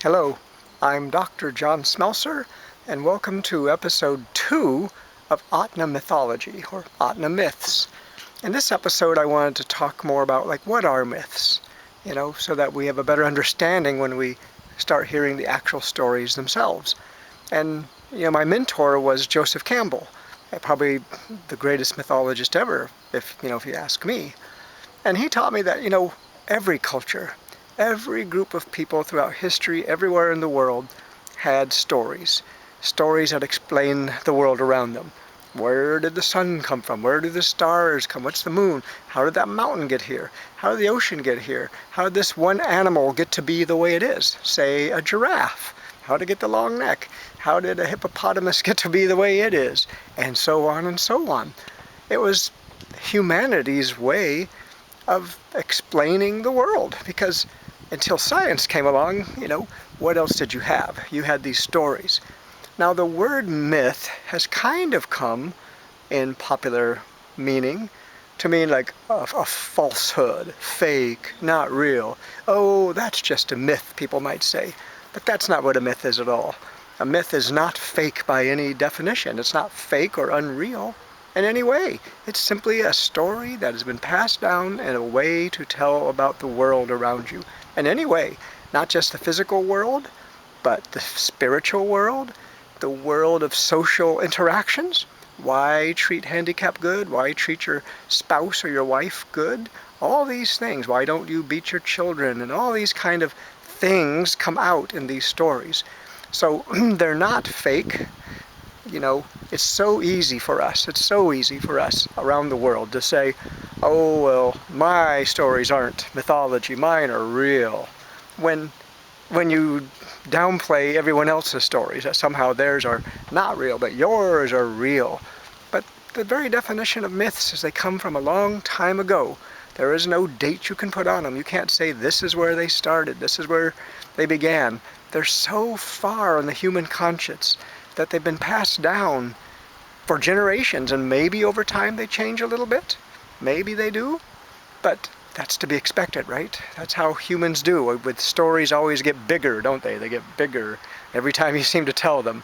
Hello, I'm Dr. John Smelcer, and welcome to episode 2 of Ahtna Mythology, or Ahtna Myths. In this episode, I wanted to talk more about, what are myths? So that we have a better understanding when we start hearing the actual stories themselves. And, my mentor was Joseph Campbell, probably the greatest mythologist ever, if you ask me. And he taught me that, every culture, every group of people throughout history, everywhere in the world, had stories. Stories that explain the world around them. Where did the sun come from? Where do the stars come? What's the moon? How did that mountain get here? How did the ocean get here? How did this one animal get to be the way it is? Say, a giraffe. How did it get the long neck? How did a hippopotamus get to be the way it is? And so on and so on. It was humanity's way of explaining the world, because until science came along, what else did you have? You had these stories. Now the word myth has kind of come in popular meaning to mean like a falsehood, fake, not real. Oh, that's just a myth, people might say. But that's not what a myth is at all. A myth is not fake by any definition. It's not fake or unreal in any way. It's simply a story that has been passed down in a way to tell about the world around you. In any way, not just the physical world, but the spiritual world, the world of social interactions. Why treat handicapped good? Why treat your spouse or your wife good? All these things. Why don't you beat your children? And all these kind of things come out in these stories. So they're not fake. It's so easy for us. It's so easy for us around the world to say, oh, well, my stories aren't mythology. Mine are real. When you downplay everyone else's stories, that somehow theirs are not real, but yours are real. But the very definition of myths is they come from a long time ago. There is no date you can put on them. You can't say this is where they started, this is where they began. They're so far in the human conscience that they've been passed down for generations, and maybe over time they change a little bit. Maybe they do, but that's to be expected, right? That's how humans do. With stories always get bigger, don't they? They get bigger every time you seem to tell them,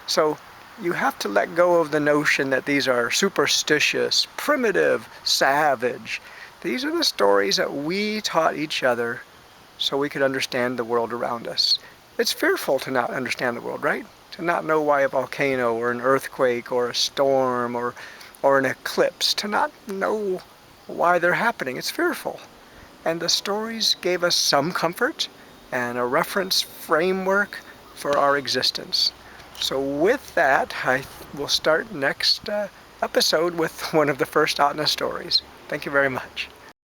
So you have to let go of the notion that these are superstitious, primitive, savage. These are the stories that we taught each other so we could understand the world around us. It's fearful to not understand the world, right? To not know why a volcano or an earthquake or a storm or an eclipse, to not know why they're happening. It's fearful. And the stories gave us some comfort and a reference framework for our existence. So with that, I will start next episode with one of the first Ahtna stories. Thank you very much.